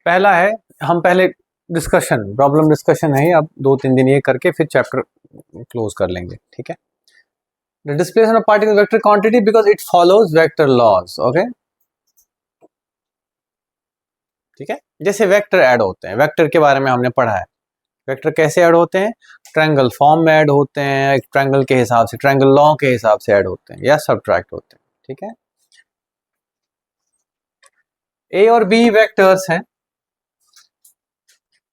पहला है, हम पहले डिस्कशन, प्रॉब्लम डिस्कशन है, अब 2-3 दिन ये करके फिर चैप्टर क्लोज कर लेंगे, ठीक है। The displacement of particle vector quantity because it follows vector laws, okay, ठीक है। जैसे वेक्टर ऐड होते हैं, वेक्टर के बारे में हमने पढ़ा है, वेक्टर कैसे ऐड होते हैं, ट्रायंगल फॉर्म में ऐड होते हैं, एक ट्रायंगल के हिसाब से, ट्रायंगल लॉ के हिसाब से ऐड होते हैं या सब्ट्रैक्ट होते हैं, ठीक है। ए और बी वेक्टर्स हैं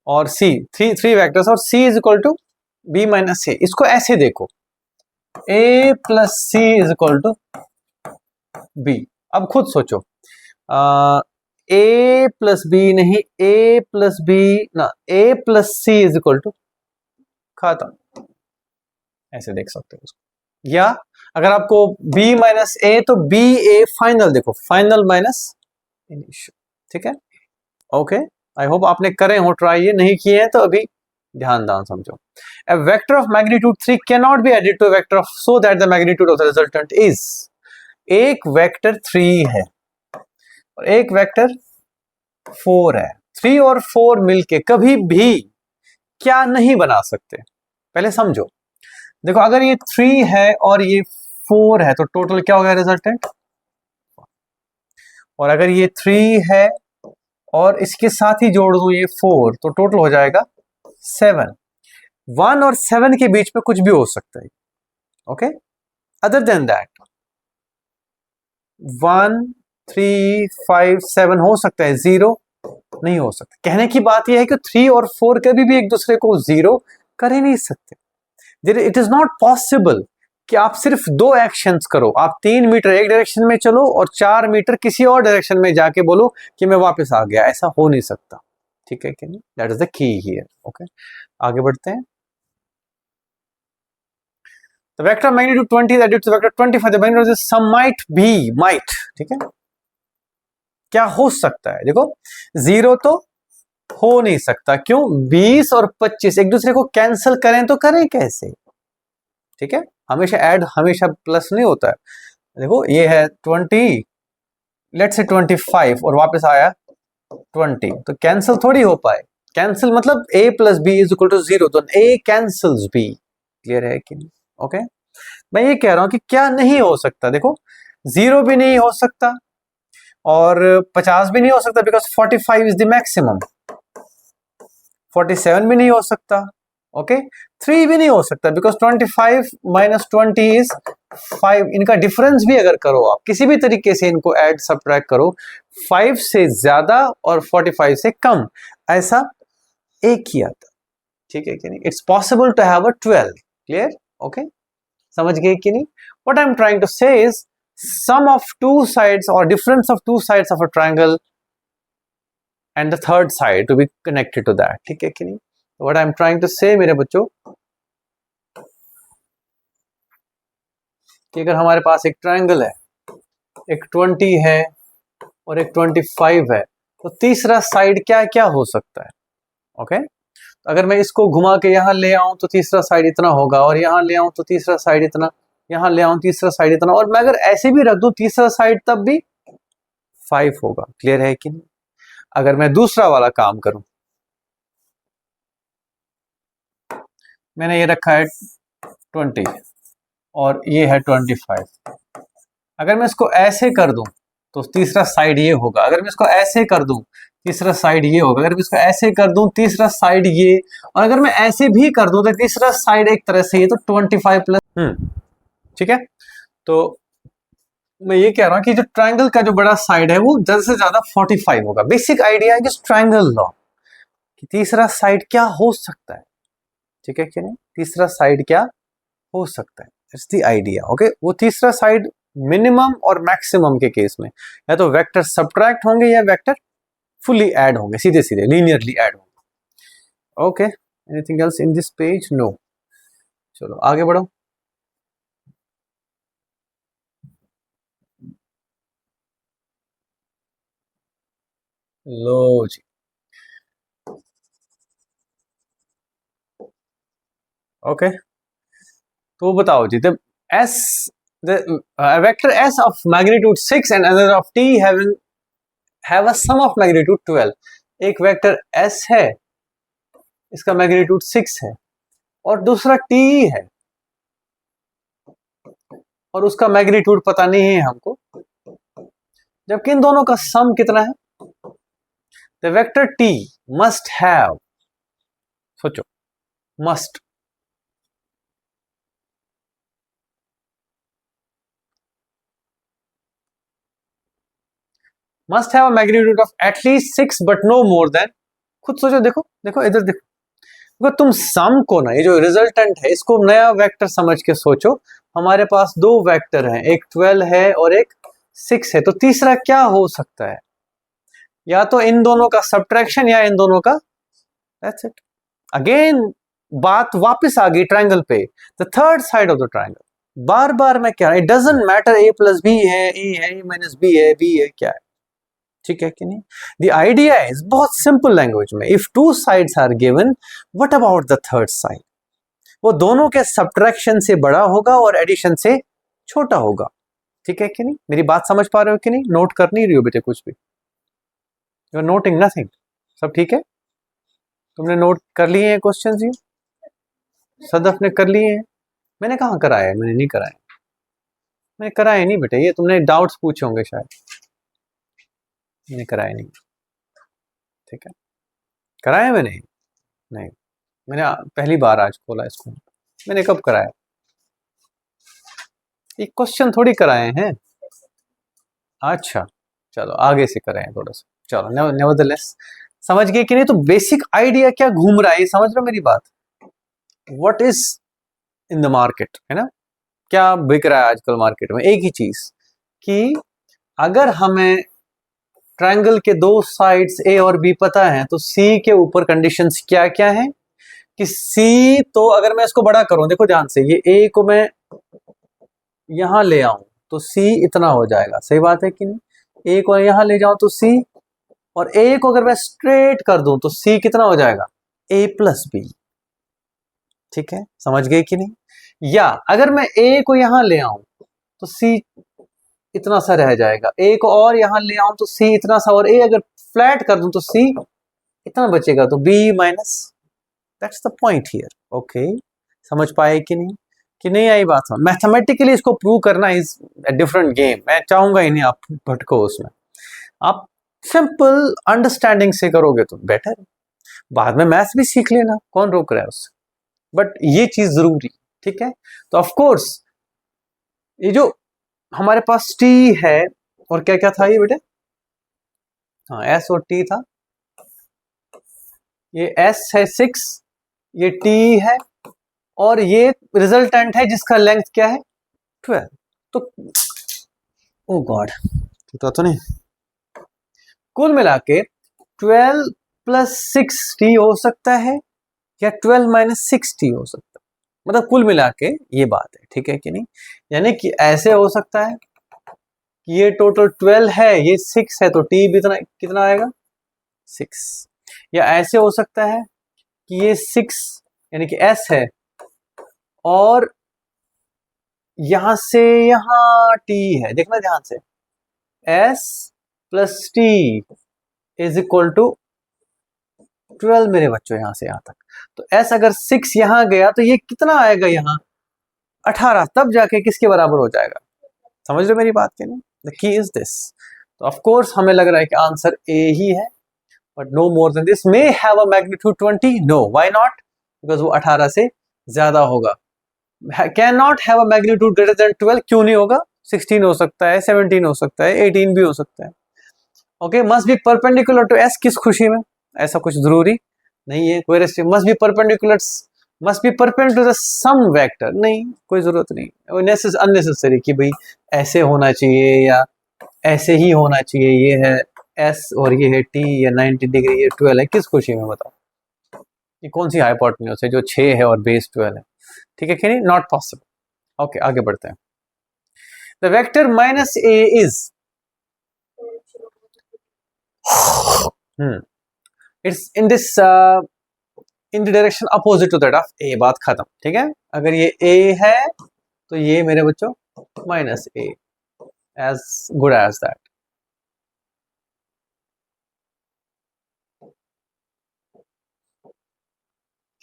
और सी, थ्री वेक्टर्स, और C is equal to B minus A. इसको ऐसे देखो, A plus C is equal to B. अब खुद सोचो, ए प्लस बी नहीं, ए प्लस बी ना, A plus C is equal to खत्म, ऐसे देख सकते हो उसको। या अगर आपको बी माइनस ए, तो बी ए फाइनल देखो, फाइनल माइनस इनिशियल, ठीक है। ओके, आई होप आपने करे हो ट्राई, ये नहीं किए हैं तो अभी ध्यान समझो। A vector of magnitude 3 cannot be added to a vector of so that the magnitude of the resultant is, एक वेक्टर 3 है और एक वेक्टर 4 है, 3 और 4 मिलके कभी भी क्या नहीं बना सकते, पहले समझो। देखो, अगर ये 3 है और ये 4 है तो टोटल क्या हो गया रिजल्टेंट, और अगर ये 3 है और इसके साथ ही जोड़ दूं ये 4 तो टोटल हो जाएगा 7। 1 और 7 के बीच में कुछ भी हो सकता है, ओके। अदर देन दैट 1 3 5 7 हो सकता है, 0 नहीं हो सकता। कहने की बात यह है कि 3 और 4 कभी भी एक दूसरे को 0 कर ही नहीं सकते। इट इज नॉट पॉसिबल कि आप सिर्फ 2 एक्शंस करो, आप 3 मीटर एक डायरेक्शन में चलो और 4 मीटर किसी और डायरेक्शन में जाके बोलो कि मैं वापस आ गया, ऐसा हो नहीं सकता, ठीक है कि नहीं। That is the key here, okay. आगे बढ़ते हैं। The vector magnitude 20 is added to the vector 25, the magnitude is some might be, might, ठीक है। क्या हो सकता है, देखो 0 तो हो नहीं सकता, क्यों, 20 और 25 एक दूसरे को कैंसिल करें तो करें कैसे, ठीक है। हमेशा ऐड, हमेशा प्लस नहीं होता है। देखो ये है 20, लेट्स से 25 और वापस आया 20, तो कैंसिल थोड़ी हो पाए। कैंसिल मतलब a plus B is equal to 0, तो a कैंसिल्स b, क्लियर है कि नहीं, ओके। मैं ये कह रहा हूं कि क्या नहीं हो सकता, देखो 0 भी नहीं हो सकता और 50 भी नहीं हो सकता बिकॉज 45 इज द मैक्सिमम, 47 भी नहीं हो सकता, ओके। 3 भी नहीं हो सकता बिकॉज 25 माइनस 20 इज 5। इनका डिफरेंस भी अगर करो आप किसी भी तरीके से, इनको ऐड सब्ट्रैक्ट करो, 5 से ज्यादा और 45 से कम, ऐसा एक ही आता, ठीक है कि नहीं। It's possible to have a 12, clear, okay, समझ गए कि नहीं। What I am trying to say is sum of two sides or difference of two sides of a triangle and the third side to be connected to that, ठीक है कि नहीं। what I am trying to say मेरे बच्चों, कि अगर हमारे पास एक ट्रायंगल है, एक 20 है और एक 25 है, तो तीसरा साइड क्या क्या हो सकता है, ओके। अगर मैं इसको घुमा के यहां ले आऊं तो तीसरा साइड इतना होगा, और यहां ले आऊं तो तीसरा साइड इतना, यहां ले आऊं तीसरा साइड इतना, और मैं अगर ऐसे भी रख दूं तीसरा साइड तब भी 5 होगा, क्लियर है कि नहीं। अगर मैं दूसरा वाला काम करूं, मैंने ये रखा है 20 और ये है 25, अगर मैं इसको ऐसे कर दूं तो तीसरा साइड ये होगा, अगर मैं इसको ऐसे कर दूं तीसरा साइड ये होगा, अगर मैं इसको ऐसे कर दूं तीसरा साइड ये, और अगर मैं ऐसे भी कर दूं तो तीसरा साइड एक तरह से ये, तो 25 प्लस, ठीक है। तो मैं ये कह रहा हूं कि जो ट्रायंगल का जो बड़ा साइड है वो ज्यादा से ज्यादा 45 होगा। बेसिक आइडिया है कि ट्रायंगल लॉ कि तीसरा साइड क्या हो सकता है, ठीक है कि नहीं, तीसरा साइड क्या हो सकता है, इट्स द आइडिया, ओके। वो तीसरा साइड मिनिमम और मैक्सिमम के केस में या तो वेक्टर सब्ट्रैक्ट होंगे या वेक्टर फुली ऐड होंगे, सीधे सीधे लीनियरली ऐड होंगे, okay. Anything else in this page, no. चलो आगे बढ़ो। लो जी, ओके, तो बताओ जी, the s, the vector s of magnitude 6 and another of t have a sum of magnitude 12, एक वेक्टर s है, इसका मैग्नीट्यूड 6 है, और दूसरा t है और उसका मैग्नीट्यूड पता नहीं है हमको, जबकि इन दोनों का सम कितना है? The vector t must have, सोचो, must have a magnitude of at least 6 but no more than, खुद सोचो, देखो देखो इधर देखो, अगर तुम सम को ना, ये जो रिजल्टेंट है इसको नया वेक्टर समझ के सोचो। हमारे पास दो वेक्टर हैं, एक 12 है और एक 6 है, तो तीसरा क्या हो सकता है? या तो इन दोनों का सब्ट्रैक्शन या इन दोनों का, दैट्स इट। अगेन बात वापस आ गई ट्रायंगल पे, the third side of the triangle. बार बार मैं क्या, it doesn't matter A plus B है, ए है, ए माइनस बी है, बी है, क्या है, ठीक है कि नहीं? द आइडिया इज बहुत सिंपल लैंग्वेज में, if two sides are given, what about the third side? वो दोनों के सब्ट्रैक्शन से बड़ा होगा और एडिशन से छोटा होगा, ठीक है कि नहीं? मेरी बात समझ पा रहे हो कि नहीं? नोट कर नहीं रही हो बेटे कुछ भी? You are noting nothing? सब ठीक है? तुमने नोट कर लिए हैं क्वेश्चन? जी सदफ ने कर लिए हैं? मैंने कहाँ कराया है? मैंने नहीं कराया, मैंने कराया नहीं बेटे, ये तुमने डाउट्स पूछे होंगे शायद, मैंने कराया नहीं, ठीक है? कराया मैंने नहीं, मैंने पहली बार आज खोला इसको, मैंने कब कराया? ये क्वेश्चन थोड़ी कराए हैं। अच्छा चलो आगे से कराएं थोड़ा सा, चलो नेवरदलेस, समझ गए कि नहीं? तो बेसिक आइडिया क्या घूम रहा है, ये समझ रहे हो मेरी बात? What is in the market, है ना? क्या बिक रहा है आजकल मार्केट में? एक ही चीज कि अगर हमें ट्रायंगल के दो साइड्स ए और बी पता है, तो सी के ऊपर कंडीशंस क्या क्या है कि सी, तो अगर मैं इसको बड़ा करूं, देखो ध्यान से, ये ए को मैं यहां ले आऊं तो सी इतना हो जाएगा, सही बात है कि नहीं? ए को यहां ले जाऊं तो सी, और ए को अगर मैं स्ट्रेट कर दूं तो सी कितना हो जाएगा? ए प्लस बी, ठीक है? समझ गए कि नहीं? या अगर मैं ए को यहां ले आऊं तो सी इतना सा रह जाएगा, ए को और यहां ले आऊं तो सी इतना सा, और ए अगर फ्लैट कर दूं तो सी इतना बचेगा, तो B minus, that's the point here. Okay, समझ पाए कि नहीं? कि नहीं आई बात? मैथमेटिकली इसको प्रूव करना इज अ डिफरेंट गेम, मैं चाहूंगा ही नहीं आप भटको उसमें, आप सिंपल अंडरस्टैंडिंग से करोगे तो बेटर है। बाद में मैथ्स भी सीख लेना, कौन रोक रहा है उससे, बट ये चीज जरूरी, ठीक है? तो ऑफ कोर्स ये जो हमारे पास टी है, और क्या क्या था ये बेटे? हाँ एस और टी था, ये एस है 6, ये टी है, और ये रिजल्टेंट है जिसका लेंथ क्या है? 12। तो ओ गॉड, पता तो नहीं, कुल मिला के 12 प्लस 6t हो सकता है, या 12 माइनस 6t हो सकता है, मतलब कुल मिला के ये बात है, ठीक है कि नहीं? यानी कि ऐसे हो सकता है कि ये टोटल 12 है, ये 6 है, तो t भी इतना कितना आएगा? 6। या ऐसे हो सकता है कि ये 6 यानी कि s है, और यहां से यहां t है, देखना ध्यान से, s plus t is equal to 12 मेरे बच्चों, यहां से यहां तक। तो s अगर 6 यहां गया तो ये कितना आएगा यहाँ? 18, तब जाके किसके बराबर हो जाएगा? समझ रहे मेरी बात के नहीं? The key is this. तो ऑफ कोर्स हमें लग रहा है कि आंसर ए ही है, but no more than this. May have a magnitude 20, no, why not? Because वो 18 से ज्यादा होगा। Can not have a magnitude greater than 12, क्यों नहीं होगा? 16 हो सकता है, 17 हो सकता है, 18 भी हो सकता है। Okay, must be perpendicular to S, किस खुशी में? ऐसा कुछ जरूरी नहीं है। कोई must be perpendicular, must be perpendicular to the sum vector, नहीं, कोई जरूरत नहीं, अननेसेसरी कि भाई ऐसे होना चाहिए या ऐसे ही होना चाहिए, ये है एस और ये है टी, या 90 डिग्री, ये 12 है, किस खुशी में बताओ? ये कौन सी हाइपोटेन्यूज है जो 6 है और बेस 12 है? ठीक है कि नहीं? Not possible. ओके आगे बढ़ते हैं। The vector minus A is, it's in this in the direction opposite to that of A, बात खत्म, ठीक है? अगर ये ए है तो ये मेरे बच्चों minus A, as good as that.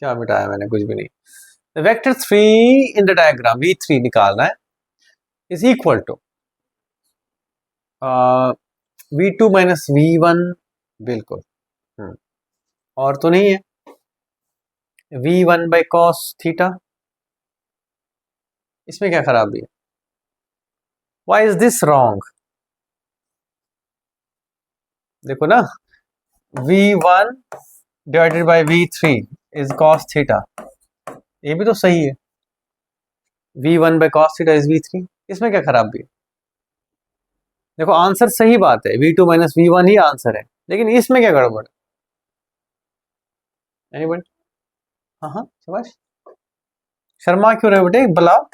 क्या मिटाया मैंने? कुछ भी नहीं। Vector 3 in the diagram v3 निकालना है is equal to v2 minus v1, बिल्कुल। और तो नहीं है, v1 बाई कॉस थीटा। इसमें क्या खराबी है? Why is this wrong? देखो ना, v1 divided by v3 is cos theta, ये भी तो सही है। v1 by cos theta is v3, इसमें क्या खराबी है? देखो आंसर सही बात है, v2 माइनस v1 ही आंसर है, लेकिन इसमें क्या गड़बड़ है? एनीबडी? हाँ हाँ शाबाश। शर्मा क्यों रहे हो बेटे, बुलाओ।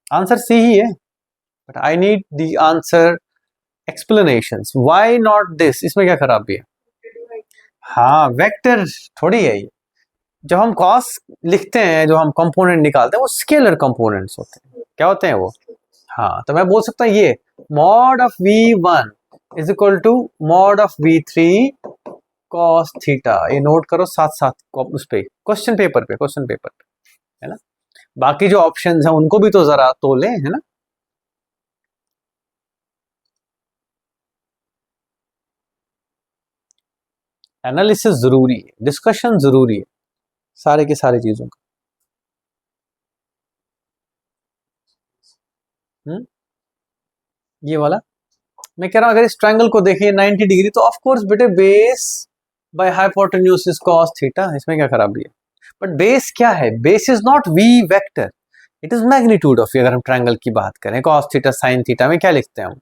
आंसर सी ही है, but I need the answer explanations, why not this, इसमें क्या खराबी है? हाँ वेक्टर थोड़ी है ये। जब हम कॉस लिखते हैं, जो हम कंपोनेंट निकालते हैं, वो स्केलर कंपोनेंट्स होते हैं। क्या होते हैं वो? हाँ, तो मैं बोल सकता हूँ ये mod of v1 is equal to mod of v3 cos theta. ये नोट करो साथ साथ उस पे क्वेश्चन पेपर पे, है ना। बाकी जो ऑप्शंस हैं उनको भी तो जरा तोले, है ना। एनालिसिस जरूरी है, डिस्कशन जरूरी है, सारे की सारी चीजों का। ये वाला मैं कह रहा हूं, अगर इस ट्रायंगल को देखिए 90 डिग्री, तो ऑफ कोर्स बेटे base by hypotenuse is cos theta, इसमें क्या खराबी है? बट बेस क्या है? Base is not v vector, it is magnitude of. अगर हम ट्रायंगल की बात करें, कॉस थीटा साइन थीटा में क्या लिखते हैं हम?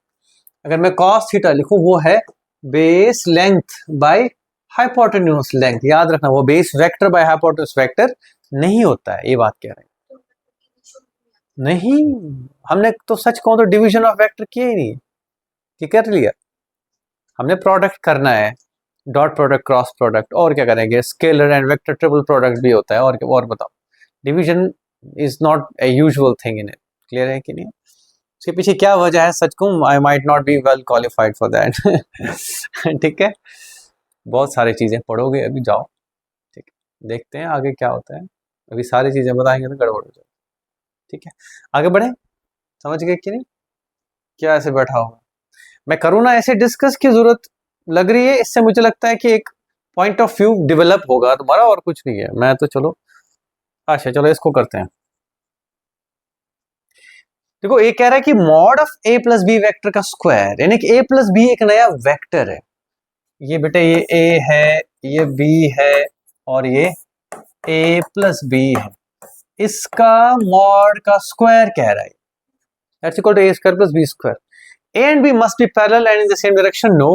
अगर मैं कॉस थीटा लिखूं, वो है base length by hypotenuse length. याद रखना, वो base vector by hypotenuse vector नहीं होता है, ये बात कह रहे हैं। नहीं, हमने तो सच कहूं तो डिवीजन ऑफ वेक्टर किया ही नहीं, कि कर लिया। हमने प्रोडक्ट करना है, डॉट प्रोडक्ट, क्रॉस प्रोडक्ट, और क्या करेंगे, scalar and vector triple product भी होता है, और बताओ। Division is not a usual thing in it. Clear है कि नहीं? इसके पीछे क्या वजह है, सच कहूं I might not be well qualified for that. ठीक है, बहुत सारी चीजें पढ़ोगे अभी, जाओ। ठीक है, देखते हैं आगे क्या होता है। अभी सारी चीजें बताएंगे तो गड़बड़ हो जाए। ठीक है, आगे बढ़े। समझ गए कि नहीं? क्या ऐसे बैठा होगा? मैं करूँ ना ऐसे डिस्कस की जरूरत लग रही है, इससे मुझे लगता है कि एक पॉइंट ऑफ व्यू डेवलप होगा तुम्हारा, और कुछ नहीं है। मैं तो चलो, अच्छा चलो इसको करते हैं। देखो ये कह रहा है कि mod of a plus B vector का स्क्वायर, यानी कि a प्लस बी एक नया वेक्टर है। ये बेटे ये a है, ये b है, और ये a प्लस बी है। इसका मॉड का स्क्वायर कह रहा है, that's equal to a square plus B square. A and B must be parallel and in the same direction. No.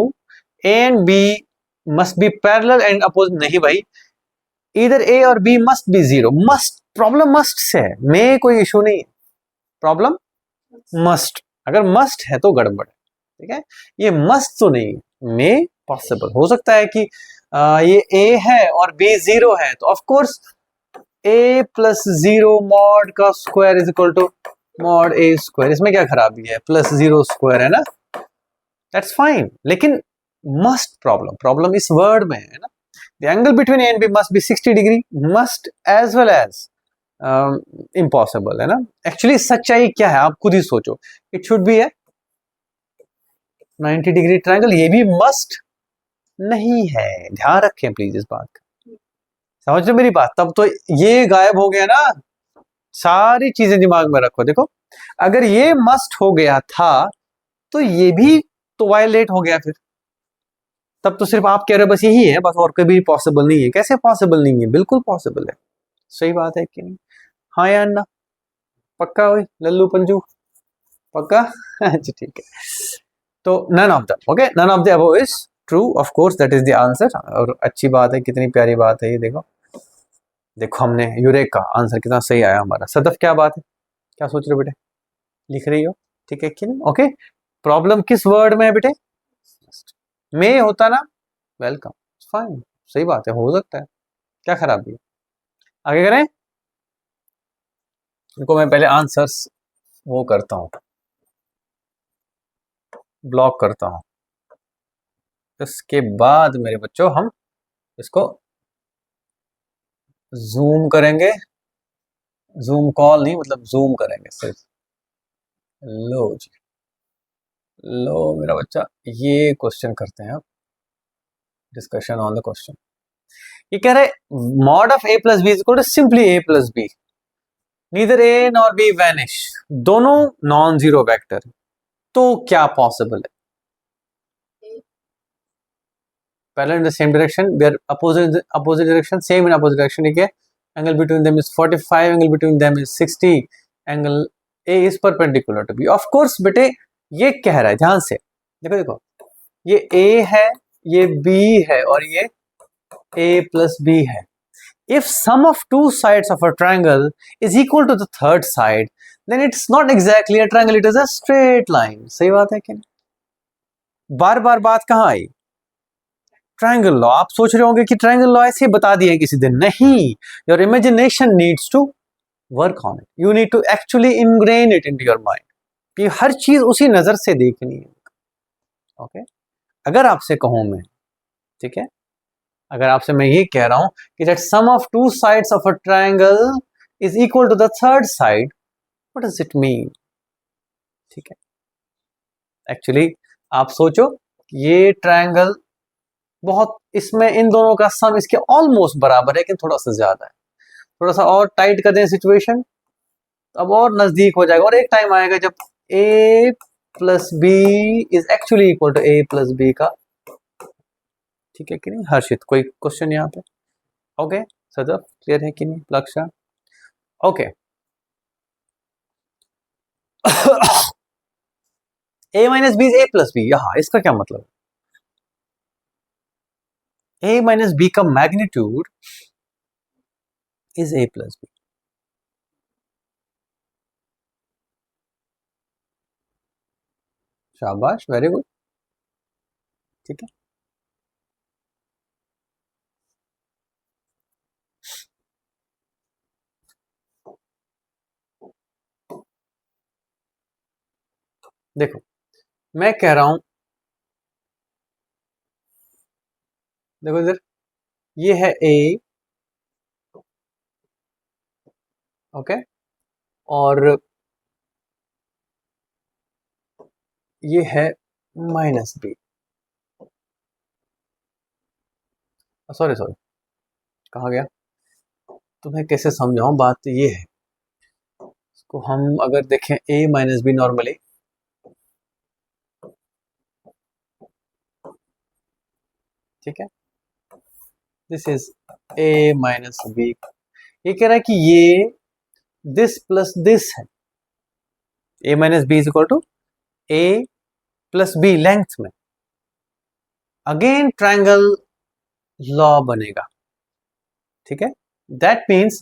A and B must be parallel and opposite. नहीं भाई, either A और B must be zero. Must, problem must say है, में कोई issue नहीं है, problem must. अगर must है तो गड़बड़ है। ठीक है, ये मस्ट तो नहीं है, में पॉसिबल हो सकता है कि ये A है और B जीरो है, तो of course A plus zero mod का square is equal to mod A square. इसमें क्या खराबी है? प्लस जीरो स्क्वायर है ना, दैट्स फाइन। लेकिन मस्ट प्रॉब्लम इस वर्ड में है ना। The angle between A and B must be 60 degree, must as well as impossible, है ना। एक्चुअली सच्चाई क्या है आप खुद ही सोचो, it should be A 90 degree triangle. ये भी मस्ट नहीं है, ध्यान रखें प्लीज इस बात का। समझ लो मेरी बात, तब तो ये गायब हो गया ना। सारी चीजें दिमाग में रखो। देखो अगर ये मस्ट हो गया था, तो ये भी तो वायलेट हो गया फिर। तब तो सिर्फ आप कह रहे हो बस यही है, बस और कभी पॉसिबल नहीं है। कैसे पॉसिबल नहीं है? बिल्कुल पॉसिबल है। सही बात है कि नहीं? हाँ या ना? पक्का हुई लल्लू पंजू? पक्का? अच्छा ठीक है। तो none of the, okay, none of the above is true, of course that is the answer. और अच्छी बात है, कितनी प्यारी बात है ये। देखो देखो हमने यूरेका आंसर कितना सही आया हमारा। सदफ क्या बात है, क्या सोच रहे हो बेटे? लिख रही हो? ठीक है कि नहीं? ओके, प्रॉब्लम किस वर्ड में है बेटे? में होता ना, वेलकम, फाइन, सही बात है, हो सकता है, क्या खराबी है। आगे करें, इनको मैं पहले आंसर्स वो करता हूं, ब्लॉक करता हूं, इसके बाद मेरे बच्चों हम इसको जूम करेंगे, जूम कॉल नहीं मतलब जूम करेंगे सिर्फ। लो जी, लो मेरा बच्चा, ये क्वेश्चन करते हैं अब, डिस्कशन ऑन द क्वेश्चन। ये कह रहे mod of a plus B is equal to simply a plus B, neither a nor b vanish, दोनों नॉन जीरो वेक्टर, तो क्या पॉसिबल है? parallel in the same direction, we are opposite direction, same in opposite direction, ठीक है। angle between them is 45, angle between them is 60, angle A is perpendicular to B। of course बेटे ये कह रहा है, ध्यान से देखो देखो, ये A है, ये B है और ये A plus B है। if sum of two sides of a triangle is equal to the third side, then it's not exactly a triangle, it is a straight line। सही बात है कि नहीं? बार बार बात कहाँ आई? Triangle law. आप सोच रहे होंगे कि ट्रायंगल लॉ ऐसे बता दिए किसी दिन, नहीं, your imagination needs to work on it, you need to actually ingrain it into your mind, कि हर चीज उसी नजर से देखनी है। ओके अगर आपसे कहूं मैं, ठीक है, अगर आपसे मैं ये कह रहा हूं कि that sum of two sides of a triangle is equal to the third side, what does it mean? ठीक है, एक्चुअली आप सोचो, ये ट्रायंगल बहुत, इसमें इन दोनों का सम इसके ऑलमोस्ट बराबर है, लेकिन थोड़ा सा ज्यादा है। थोड़ा सा और टाइट कर दें सिचुएशन, तो अब और नजदीक हो जाएगा, और एक टाइम आएगा जब a plus B is actually equal to a plus B का। ठीक है कि नहीं हर्षित? कोई क्वेश्चन यहाँ पे? ओके सदर, क्लियर है कि नहीं? Lakshya okay. a minus B is a plus B, यहाँ इसका क्या मतलब? a माइनस बी का magnitude is a plus B. शाबाश, वेरी गुड, ठीक है। देखो मैं कह रहा हूं, देखो इधर, ये है a, ओके, और ये है माइनस बी, सॉरी सॉरी कहाँ गया, तुम्हें कैसे समझाऊं, बात तो ये है, इसको हम अगर देखें a माइनस बी नॉर्मली, ठीक है, this is a minus B. ये कह रहा है कि ये दिस प्लस दिस है, a minus B is equal to a plus B length में, अगेन ट्रायंगल लॉ बनेगा, ठीक है। That means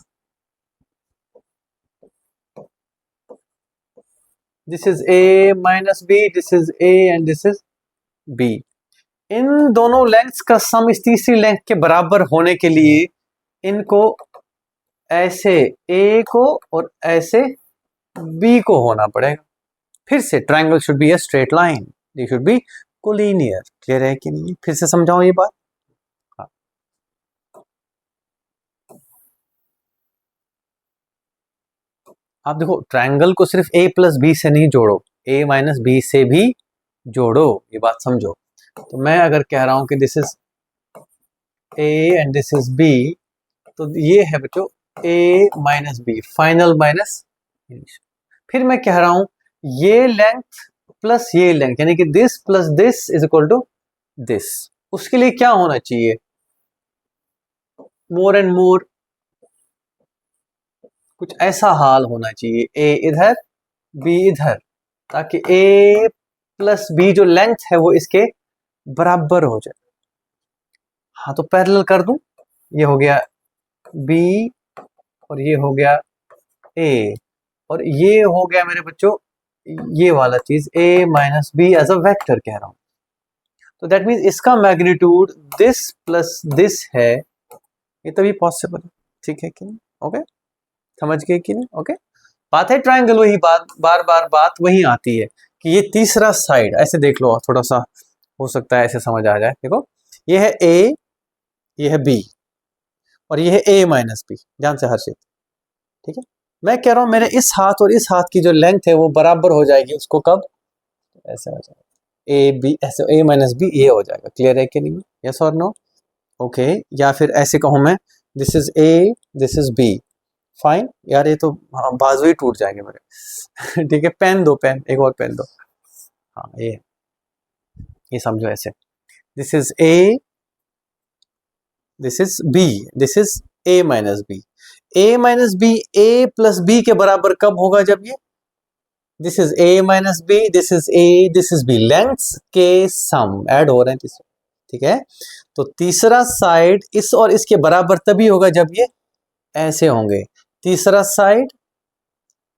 this is a minus B, this is a and this is b। इन दोनों लेंथ्स का सम इस तीसरी लेंथ के बराबर होने के लिए इनको ऐसे a को और ऐसे b को होना पड़ेगा। फिर से triangle should be a straight line, they should be collinear. Clear है कि नहीं? फिर से समझाऊं ये बात। हाँ। आप देखो ट्रायंगल को सिर्फ a प्लस बी से नहीं जोड़ो, a माइनस बी से भी जोड़ो, ये बात समझो। तो मैं अगर कह रहा हूं कि this is a and this is b, तो ये है बच्चों a minus B, final minus initial. फिर मैं कह रहा हूं ये लेंथ प्लस ये लेंथ, यानी कि this plus this is equal to this. उसके लिए क्या होना चाहिए? मोर एंड मोर कुछ ऐसा हाल होना चाहिए, a इधर b इधर, ताकि a प्लस b जो लेंथ है वो इसके बराबर हो जाए। हाँ तो पैरेलल कर दूं, ये हो गया b और ये हो गया a, और ये हो गया मेरे बच्चों ये वाला चीज a minus B as a vector कह रहा हूं। तो दैट मीन्स इसका मैग्नीट्यूड दिस प्लस दिस है, ये तभी पॉसिबल है। ठीक है कि नहीं? ओके समझ गए कि नहीं? ओके बात है ट्रायंगल, वही बात बार बार बात वही आती है कि ये तीसरा साइड, ऐसे देख लो थोड़ा सा हो सकता है ऐसे समझ आ जाए। देखो ये है a, ये है b, और ये है a माइनस बी, ध्यान से हर्षित, ठीक है। मैं कह रहा हूं मेरे इस हाथ और इस हाथ की जो लेंथ है वो बराबर हो जाएगी, उसको कब, ऐसे हो जाएगा ए बी, ऐसे a माइनस बी ए हो जाएगा। क्लियर है कि नहीं, यस और नो, ओके। या फिर ऐसे कहूं मैं, this is A, this is B, fine. यार ये तो हाँ, बाजू ही टूट जाएंगे मेरे ठीक है, पेन दो, पेन, एक और पेन दो, हाँ ये समझो ऐसे, this is A, this is B, this is A minus B. A minus B A plus B के बराबर कब होगा, जब ये, this is A minus B, this is A, this is B, lengths के सम ऐड हो रहे हैं तीसरे, ठीक है। तो तीसरा साइड इस और इसके बराबर तभी होगा जब ये ऐसे होंगे, तीसरा साइड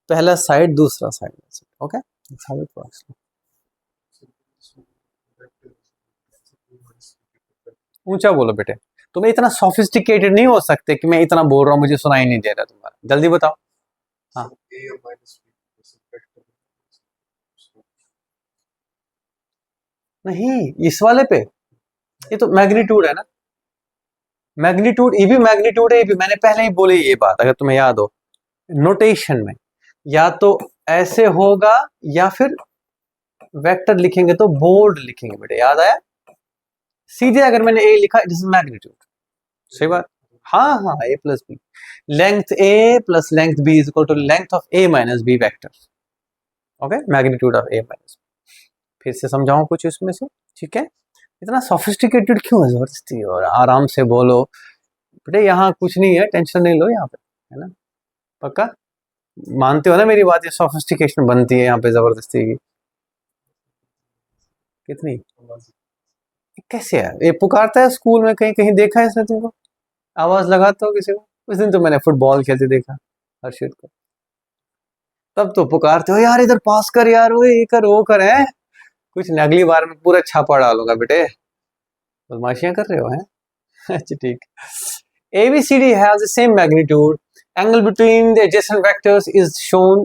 पहला साइड दूसरा साइड, ओके। ऊंचा बोलो बेटे, तुम्हें इतना सोफिस्टिकेटेड नहीं हो सकते कि मैं इतना बोल रहा हूँ मुझे सुनाई नहीं दे रहा तुम्हारा, जल्दी बताओ। हाँ नहीं, इस वाले पे ये तो मैग्नीट्यूड है ना, मैग्नीट्यूड, ये भी मैग्नीट्यूड है, ये भी मैंने पहले ही बोली ये बात, अगर तुम्हें याद हो नोटेशन में, या तो ऐसे होगा या फिर वेक्टर लिखेंगे तो बोल्ड लिखेंगे बेटे, याद आया। सीधे अगर मैंने ए लिखा इट इज मैग्नीट्यूड, सही बात, हाँ हाँ, A plus B, length A plus length B is equal to length of A minus B vector, okay, magnitude of A minus. फिर से समझाऊं कुछ इसमें से, ठीक है। इतना सोफिस्टिकेटेड क्यों है, जबरदस्ती, और आराम से बोलो बेटे, यहाँ कुछ नहीं है, टेंशन नहीं लो यहाँ पे, है ना, पक्का मानते हो ना मेरी बात, ये सोफिस्टिकेशन बनती है यहाँ पे जबरदस्ती की, कितनी, कैसे है ये पुकारता है स्कूल में, कहीं कहीं देखा है इसने तुमको, आवाज लगाता हो किसी को, उस दिन तो मैंने फुटबॉल खेलते देखा हर्षित को, तब तो पुकारते हो यार इधर पास कर यार, वो ये कर वो कर, है कुछ नहीं, अगली बार में पूरा छापा डालूंगा बेटे, बदमाशियां कर रहे हो हैं अच्छा ठीक, ABCD has the same magnitude, angle between the adjacent vectors is shown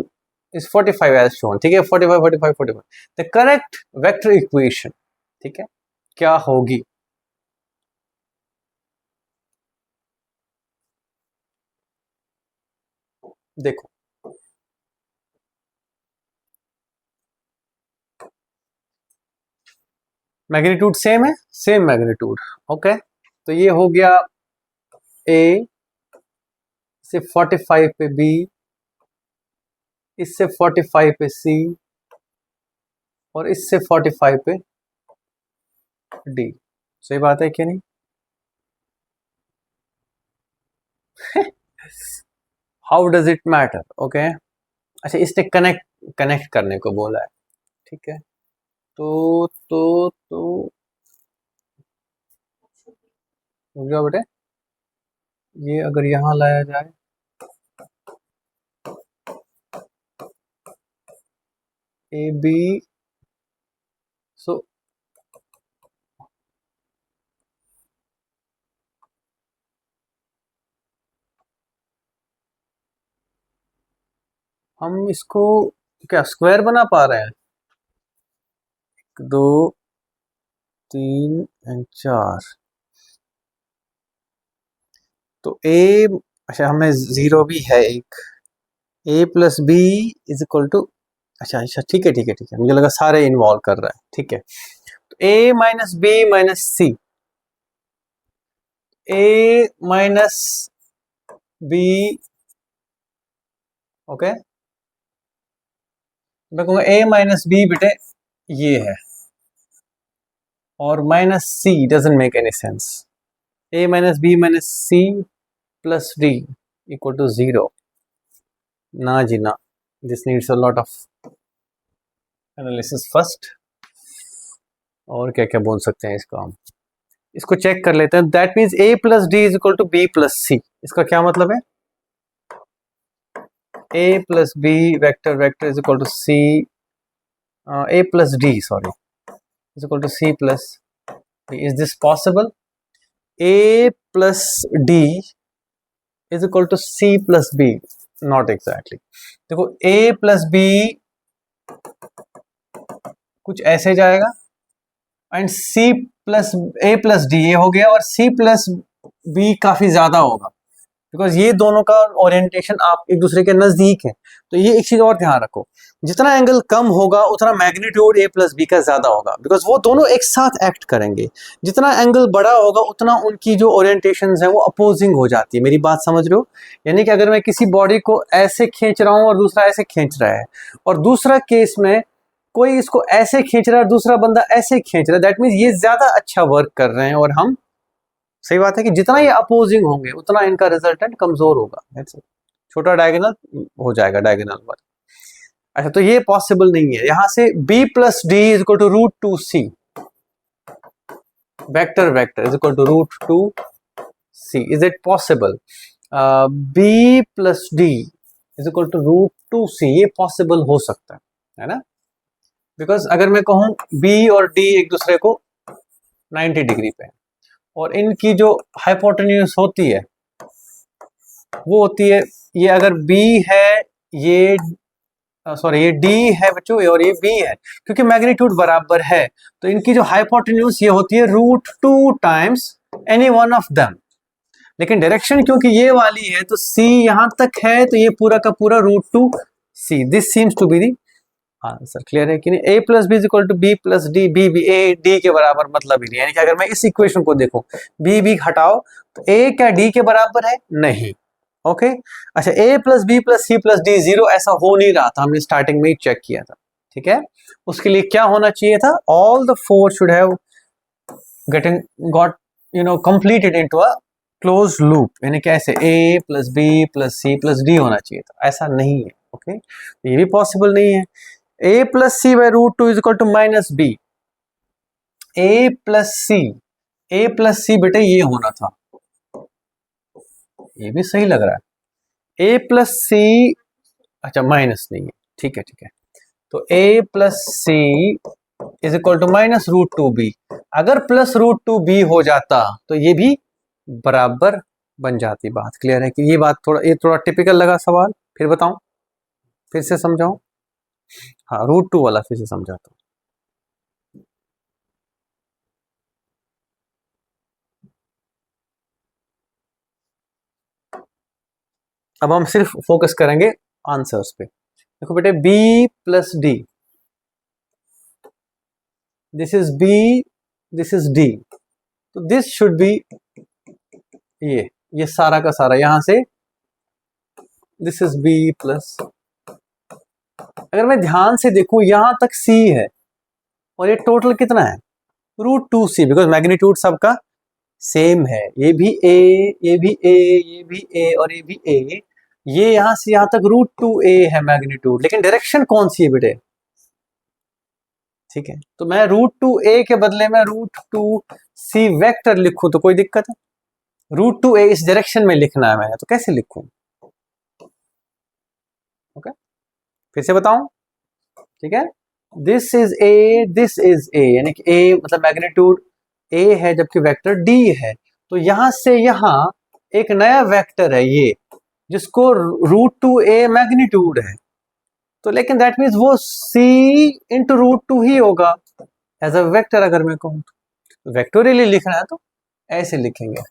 is 45 as shown, ठीक है, 45 45 45, the correct vector equation, ठीक है, क्या होगी, देखो मैग्नीट्यूड सेम है, सेम मैग्नीट्यूड, ओके। तो ये हो गया A से 45 पे B, इससे 45 पे C, और इससे 45 पे D, सही बात है कि नहीं how does it matter, okay. अच्छा इसने कनेक्ट कनेक्ट करने को बोला है, ठीक है, तो रुक जाओ बेटे, ये अगर यहां लाया जाए, ए बी, सो हम इसको क्या स्क्वायर बना पा रहे हैं, 2 3 एंड 4, तो ए, अच्छा हमें जीरो भी है एक, A plus B is equal to, अच्छा अच्छा ठीक है ठीक है ठीक है, मुझे लगा सारे इन्वॉल्व कर रहा है, ठीक है। तो A minus B minus C, A minus B, okay, मैं कहूँगा ए माइनस बी बेटे ये है, और minus C doesn't make any sense, A minus B minus C plus D equal to 0, ना जी ना, this needs a lot of analysis first, और क्या क्या बोल सकते हैं इसको हम, इसको चेक कर लेते हैं, that means A plus D is equal to B plus C, इसका क्या मतलब है, A plus B vector vector is equal to C, A plus D sorry is equal to C plus D, is this possible, A plus D is equal to C plus B, not exactly, देखो A plus B कुछ ऐसे जाएगा, and C plus A plus D ये हो गया, और सी plus B काफी ज्यादा होगा, बिकॉज ये दोनों का ओरिएंटेशन आप एक दूसरे के नजदीक है। तो ये एक चीज और ध्यान रखो, जितना एंगल कम होगा उतना मैग्नीट्यूड ए प्लस बी का ज्यादा होगा, बिकॉज वो दोनों एक साथ एक्ट करेंगे। जितना एंगल बड़ा होगा उतना उनकी जो ओरिएंटेशन है वो अपोजिंग हो जाती है। मेरी बात समझ रहे हो? यानी कि अगर मैं किसी बॉडी को ऐसे खींच रहा हूँ और दूसरा ऐसे खींच रहा है, और दूसरा केस में कोई इसको ऐसे खींच रहा है और दूसरा बंदा ऐसे खींच रहा है, दैट मीन्स ये ज्यादा अच्छा वर्क कर रहे हैं और हम, सही बात है कि जितना ये अपोजिंग होंगे उतना इनका रिजल्टेंट कमजोर होगा, छोटा डायगोनल हो जाएगा, डायगोनल वर्क। अच्छा, तो ये पॉसिबल नहीं है। यहां से b plus D is equal to root two C, vector vector is equal to root two C, is it possible? b plus D is equal to root two C, ये possible हो सकता है ना? Because अगर मैं कहूं b और d एक दूसरे को 90 डिग्री पे है, और इनकी जो हाइपोटेन्यूज होती है वो होती है, ये अगर b है, ये सॉरी ये d है बच्चों, और ये b है, क्योंकि मैग्नीट्यूड बराबर है तो इनकी जो हाइपोटेन्यूज ये होती है root two times any one of them. लेकिन डायरेक्शन क्योंकि ये वाली है तो c यहां तक है, तो ये पूरा का पूरा root two C, this seems to be the answer. Clear है कि नहीं? a plus B is equal to B plus D, B B A D के बराबर मतलब ही नहीं। यानी कि अगर मैं इस इक्वेशन को देखूं, b b हटाओ तो a क्या d के बराबर है? नहीं। ओके अच्छा, a plus B plus C plus D zero ऐसा हो नहीं रहा था, हमने स्टार्टिंग में ही चेक किया था। ठीक है, उसके लिए क्या होना चाहिए था? All the four should have got completed into a close loop, यानी कैसे a plus B plus C plus D होना चाहिए था, ऐसा नहीं है। ओके ये भी पॉसिबल नहीं है। a plus C by root two is equal to minus B, a plus C बेटे ये होना था, ये भी सही लग रहा है। a प्लस सी, अच्छा माइनस नहीं है, ठीक है ठीक है, तो a plus C is equal to minus root two B. अगर प्लस रूट टू बी हो जाता तो ये भी बराबर बन जाती। बात क्लियर है कि ये बात ये थोड़ा टिपिकल लगा सवाल? फिर बताऊं, फिर से समझाऊं? हाँ, रूट टू वाला फिर से समझाता हूं। अब हम सिर्फ फोकस करेंगे आंसर्स पे। देखो बेटे, b plus D, this is b, this is d, तो दिस शुड बी ये सारा का सारा यहां से, दिस इज b प्लस, अगर मैं ध्यान से देखूं यहां तक c है और ये टोटल कितना है? Root two C, because magnitude सबका सेम है, ये भी a, ये भी a, ये भी a और ये भी a, ये यहां से यहां तक रूट टू a है मैग्नीट्यूड, लेकिन डायरेक्शन कौन सी है बेटे? ठीक है, तो मैं रूट टू a के बदले में रूट टू सी वेक्टर लिखूं तो कोई दिक्कत है? रूट टू a इस डायरेक्शन में लिखना है मैंने, तो कैसे लिखूं? ओके फिर से बताऊं, ठीक है, this is a, this is a, यानी कि a मतलब मैग्नीट्यूड a है जबकि वेक्टर d है, तो यहां से यहां एक नया वेक्टर है ये, जिसको रूट टू a मैग्नीट्यूड है, तो लेकिन दैट मीन्स वो c इंटू रूट टू ही होगा एज अ वेक्टर। अगर मैं कहूं तो वेक्टोरियली लिखना है तो ऐसे लिखेंगे।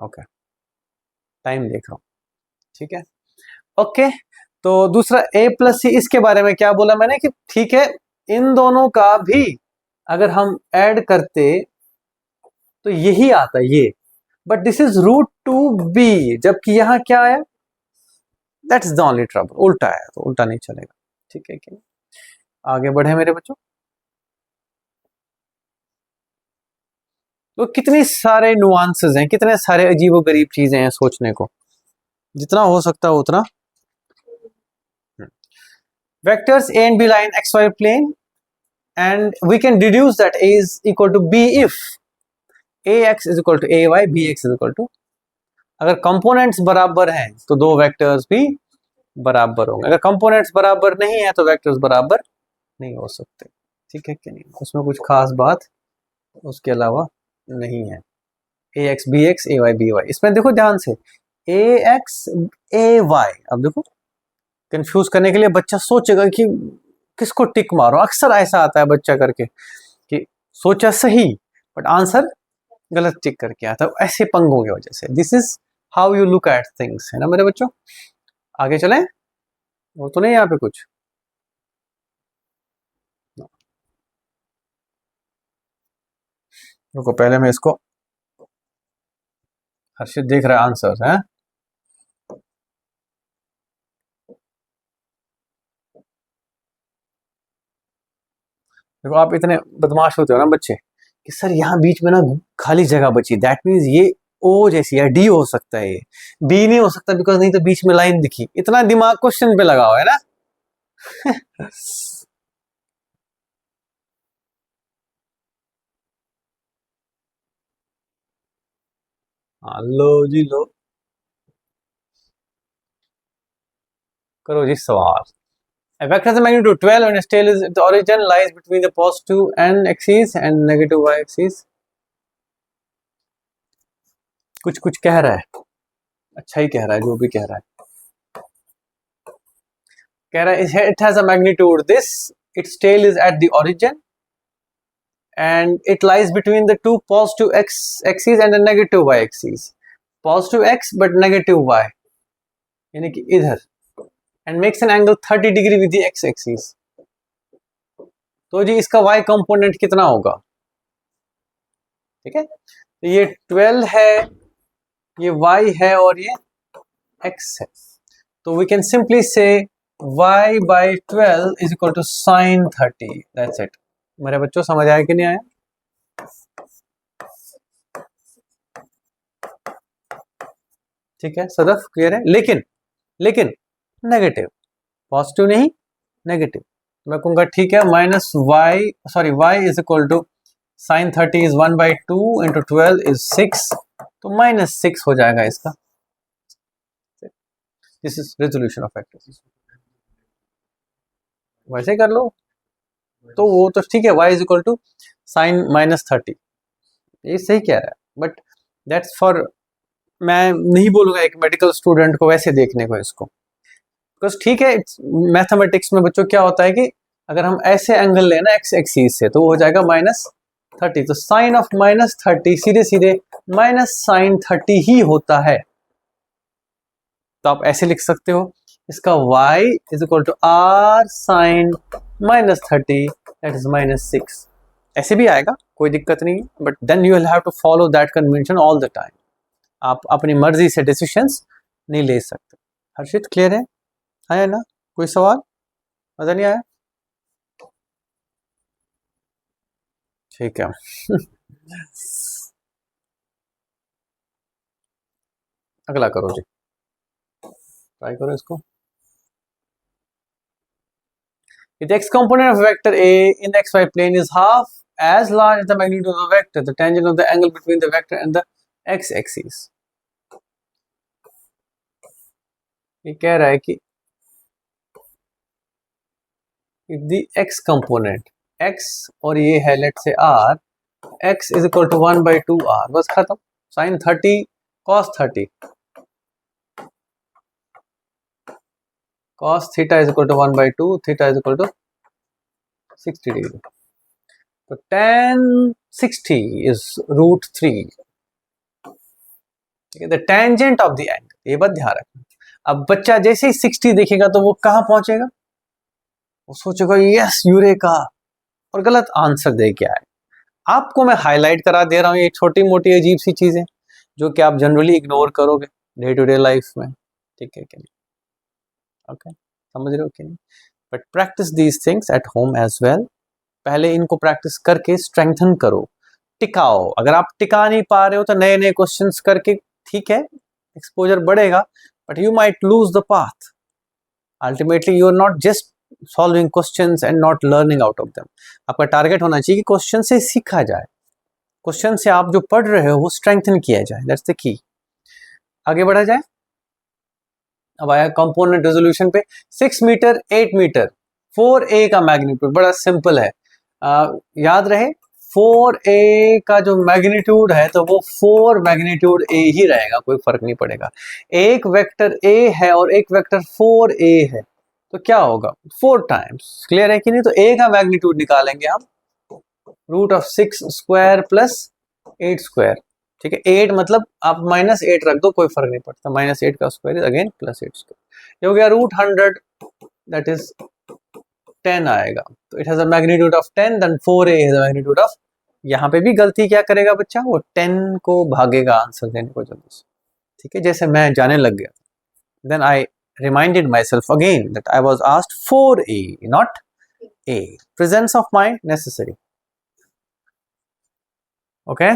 ओके टाइम देख रहा हूं, ठीक है ओके। तो दूसरा a प्लस सी, इसके बारे में क्या बोला मैंने कि ठीक है, इन दोनों का भी अगर हम ऐड करते तो यही आता ये, but this is root two B, जबकि यहां क्या आया? दैट्स द ओनली ट्रबल, उल्टा है तो उल्टा नहीं चलेगा। ठीक है कि आगे बढ़े मेरे बच्चों। तो कितनी सारे नुआंसेस हैं, कितने सारे अजीबोगरीब चीजें हैं सोचने को, जितना हो सकता है उतना। Vectors a and b lie in xy plane and we can deduce that a is equal to b if ax is equal to ay, bx is equal to, अगर कंपोनेंट्स बराबर हैं तो दो वेक्टर्स भी बराबर होंगे, अगर कंपोनेंट्स बराबर नहीं है तो वेक्टर्स बराबर नहीं हो सकते। ठीक है कि नहीं? उसमें कुछ खास बात उसके अलावा नहीं है। ax bx ay by, इसमें देखो ध्यान से, ax ay, अब देखो कंफ्यूज करने के लिए बच्चा सोचेगा कि किसको टिक मारो, अक्सर ऐसा आता है बच्चा करके कि सोचा सही बट आंसर गलत टिक करके आता है, ऐसे पंगों की वजह से। This is how you look at things, है ना मेरे बच्चों। आगे चलें, वो तो नहीं यहाँ पे कुछ। रुको पहले मैं इसको, हर्षित देख रहा है आंसर है। देखो आप इतने बदमाश होते हो ना बच्चे कि सर यहाँ बीच में ना खाली जगह बची, दैट मीन्स ये ओ जैसी है, डी हो सकता है, ये बी नहीं हो सकता बिकॉज नहीं तो बीच में लाइन दिखी। इतना दिमाग क्वेश्चन पे लगा हुआ है ना। हाँ लो जी लो, करो जी सवाल। A vector of the magnitude 12 and its tail is the origin lies between the positive n axis and negative y axis. कुछ कुछ कह रहा है, अच्छा ही कह रहा है, जो भी कह रहा है। कह रहा है it has a magnitude this, its tail is at the origin and it lies between the two positive x axes and the negative y axis. Positive x but negative y, यानी कि इधर, and makes an angle 30 degree with the x axis. तो जी इसका y component कितना होगा? ठीक है, तो ये 12 है, ये y है और ये x है, तो we can simply say y by 12 is equal to sin 30. That's it. मेरे बच्चों समझ आया कि नहीं आया? ठीक है सदफ, क्लियर है। लेकिन लेकिन नेगेटिव, पॉजिटिव नहीं नेगेटिव। मैं कहूँगा ठीक है, minus Y sorry Y is equal to sine 30 is 1/2 into 12 is 6, तो -6 हो जाएगा इसका। This is resolution of vectors. वैसे कर लो तो वो तो ठीक है, y is equal to sine -30, ये सही कह रहा है, बट दैट्स फॉर, मैं नहीं बोलूँगा एक मेडिकल स्टूडेंट को वैसे देखने को इसको, बिकॉज ठीक है मैथमेटिक्स में बच्चों क्या होता है कि अगर हम ऐसे एंगल लेना एक्स एक्सिस से तो वो हो जाएगा -30, तो साइन ऑफ -30 सीधे सीधे साइन 30 ही होता है। तो आप ऐसे लिख सकते हो, इसका y is equal to r sine -30 that is -6, ऐसे भी आएगा, कोई दिक्कत नहीं है, but then you will have to follow that convention all the time. आप अपनी मर्जी से डिसीजंस नहीं ले सकते। हर्षित क्लियर है ना? कोई सवाल मजा नहीं आया? ठीक है। अगला करो जी, ट्राई करो इसको। If the x component of vector A in the xy plane is half as large as the magnitude of the vector, the tangent of the angle between the vector and the x axis. ये कह रहा है कि if the x component x और ये है let's say r, x is equal to 1/2r, बस खत्म, sin 30 cos 30, cos theta is equal to 1/2, theta is equal to 60 degree. तो tan 60 is √3. The tangent of the angle, ये बात ध्यान रखना। अब बच्चा जैसे ही 60 देखेगा तो वो कहाँ पहुंचेगा? वो सोचेगा यस यूरेका, और गलत आंसर दे के आए। आपको मैं हाईलाइट करा दे रहा हूँ ये छोटी मोटी अजीब सी चीजें जो कि आप जनरली इग्नोर करोगे डे टू डे लाइफ में, ठीक है कि नहीं? ओके, समझ रहे हो कि नहीं? But practice these things at home as well. पहले इनको प्रैक्टिस करके स्ट्रेंथन करो, टिकाओ। अगर आप टिका नहीं पा रहे हो तो नए नए क्वेश्चंस करके ठीक है एक्सपोजर बढ़ेगा, but you might lose the path. Ultimately you are not just solving questions and not learning out of them. आपका टारगेट होना चाहिए कि क्वेश्चन से सीखा जाए, क्वेश्चन से आप जो पढ़ रहे हो वो स्ट्रेंथन किया जाए, दैट्स द की। आगे बढ़ा जाए। अब आया कंपोनेंट रेजोल्यूशन पे। 6 मीटर 8 मीटर 4a का मैग्नीट्यूड बड़ा सिंपल है, याद रहे 4a का जो मैग्नीट्यूड है तो वो 4 मैग्नीट्यूड a ही रहेगा, कोई फर्क नहीं पड़ेगा। एक वेक्टर a है और एक वेक्टर 4a है, तो क्या होगा 4 टाइम्स, क्लियर है कि नहीं? तो a का मैग्नीट्यूड निकालेंगे हम, √6² प्लस 8 स्क्वायर, ठीक है। 8 मतलब आप -8 रख दो, कोई फर्क नहीं पड़ता। -8 का स्क्वायर इज अगेन +8 स्क्वायर। ये हो गया √100, दैट इज 10 आएगा। तो it has a magnitude of 10, then 4a has a magnitude of, यहाँ पे भी गलती क्या करेगा बच्चा, वो 10 को भागेगा आंसर देने को जल्दी से, ठीक है। जैसे मैं जाने लग गया, then I reminded myself again that I was asked 4a, not a. Presence of mind necessary. Okay.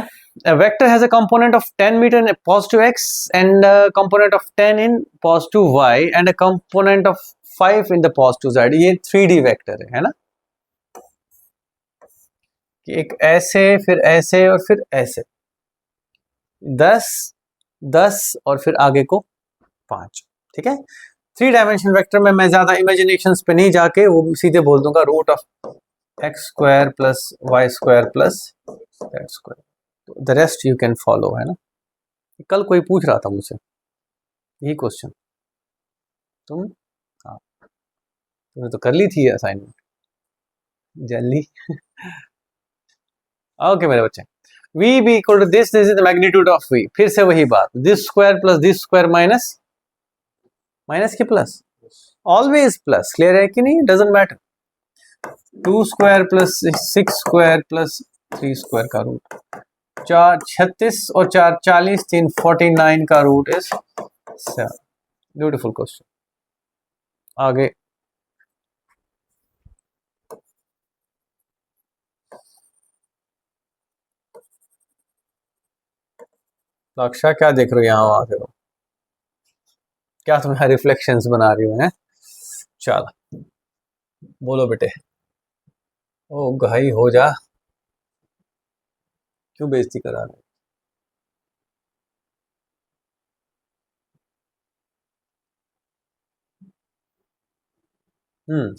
A vector has a component of 10 meter in positive x and a component of 10 in positive y and a component of 5 in the positive z. ये 3D vector है ना, कि एक ऐसे फिर ऐसे और फिर ऐसे 10 10 और फिर आगे को 5, ठीक है। 3 डायमेंशन वेक्टर में मैं ज्यादा इमेजिनेशंस पे नहीं जाके वो सीधे बोल दूंगा √x² plus y² plus z²। तो the rest you can follow, है ना। कल कोई पूछ रहा था मुझसे यही क्वेश्चन, तुम, हाँ तुमने तो कर ली थी असाइनमेंट जल्दी। ओके मेरे बच्चे, v be equal to this is the magnitude of v। फिर से वही बात, this square plus this square minus के प्लस, ऑलवेज प्लस, क्लियर है कि नहीं, doesn't matter. 2 square plus 6 square plus 3 square का रूट 4 36 और 4 40, 3 49 का रूट इज 7। Beautiful question. आगे लक्षा क्या देख रहे हो यहाँ वहां से, क्या तुम्हारे रिफ्लेक्शंस बना रही हो, हैं? चलो बोलो बेटे। ओ घाई हो जा, क्यों बेइज्जती करा रहे? हम्म,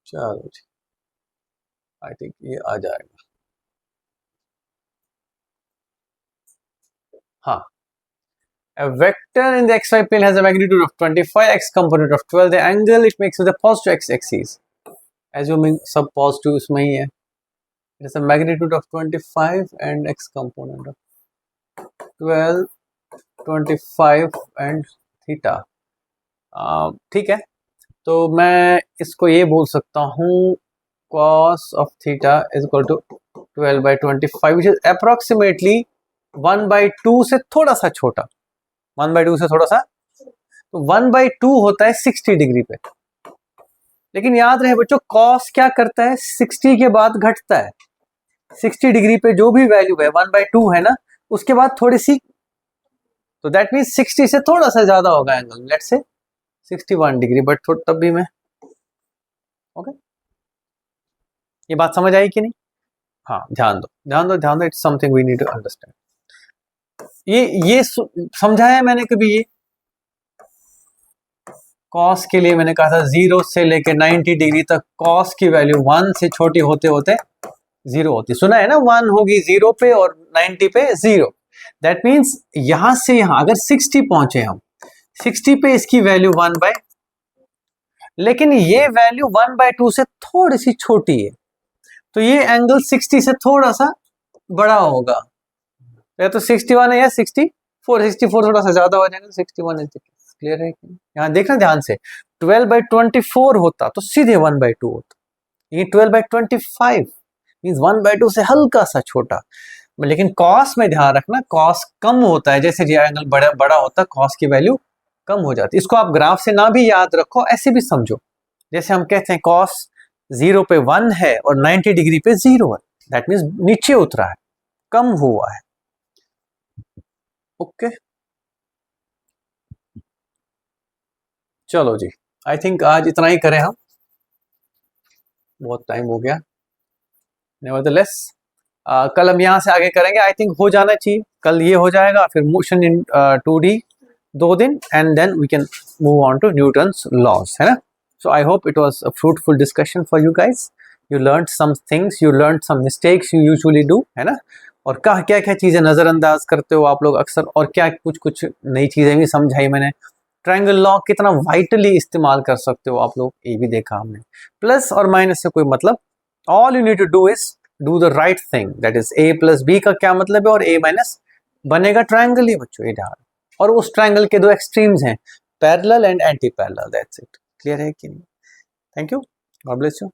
चलो जी, आई थिंक ये आ जाएगा। हाँ, a vector in the xy plane has a magnitude of 25, x component of 12, the angle it makes with the positive x-axis, assuming सब positive इसमें ही है, it has a magnitude of 25 and x component of 12, 25 and theta। ठीक है, तो मैं इसको ये बोल सकता हूँ cos of theta is equal to 12/25 which is approximately 1/2 से थोड़ा सा छोटा, 1/2 से थोड़ा सा, तो 1/2 होता है 60 डिग्री पे। लेकिन याद रहे बच्चों, cos क्या करता है, 60 के बाद घटता है। 60 डिग्री पे जो भी वैल्यू है 1/2 है ना, उसके बाद थोड़ी सी, तो दैट मीन 60 से थोड़ा सा ज्यादा होगा angle, let's say 61 degree, but तब भी मैं, ओके। ये बात समझ आई कि नहीं? हाँ, ध्यान दो ध्यान दो ध्यान दो, it's something we need to understand. ये समझाया मैंने कभी, ये कॉस के लिए मैंने कहा था 0 से लेकर 90 डिग्री तक कॉस की वैल्यू 1 से छोटी होते होते 0 होती, सुना है ना, 1 होगी 0 पे और 90 पे 0। दैट मीन्स यहां से यहां अगर 60 पहुंचे हम, 60 पे इसकी वैल्यू 1/, लेकिन ये वैल्यू 1/2 से थोड़ी सी छोटी है, तो ये एंगल 60 से थोड़ा सा बड़ा होगा, या तो 61 है या 64, 64 थोड़ा सा ज्यादा हो जाएगा, 61 है। क्लियर है? यहाँ देखना ध्यान से, 12/24 होता तो सीधे 1/2 होता, ये 12/25 मींस 1/2 से हल्का सा छोटा। लेकिन कॉस में ध्यान रखना, कॉस कम होता है, जैसे ये एंगल बड़ा बड़ा होता है कॉस की वैल्यू कम हो जाती है। इसको आप ग्राफ से ना भी याद रखो, ऐसे भी समझो, जैसे हम कहते हैं कॉस 0 पे 1 है और 90 डिग्री पे 0 है, दैट मीन्स नीचे उतरा है, कम हुआ है। ओके चलो जी, आई थिंक आज इतना ही करें हम, बहुत टाइम हो गया। नेवरदलेस कल हम यहाँ से आगे करेंगे, आई थिंक हो जाना चाहिए कल, ये हो जाएगा, फिर मोशन इन 2D 2 दिन, and then we can move on to Newton's laws, है ना। So I hope it was a fruitful discussion for you guys, you learned some things, you learned some mistakes you usually do, है ना, और क्या क्या चीज़ें नज़रअंदाज करते हो आप लोग अक्सर, और क्या कुछ कुछ नई चीज़ें भी समझाई मैंने, ट्रायंगल लॉ कितना वाइटली इस्तेमाल कर सकते हो आप लोग, ये भी देखा हमने। प्लस और माइनस से कोई मतलब, all you need to do is do the right thing, that is a plus B का क्या मतलब है, और a माइनस बनेगा ट्रायंगल ही बच्चों, ये ध्यान। और उस ट्रायंगल के दो एक्सट्रीम्स हैं, parallel and anti parallel, that's it. Clear है कि नहीं? Thank you, God bless you.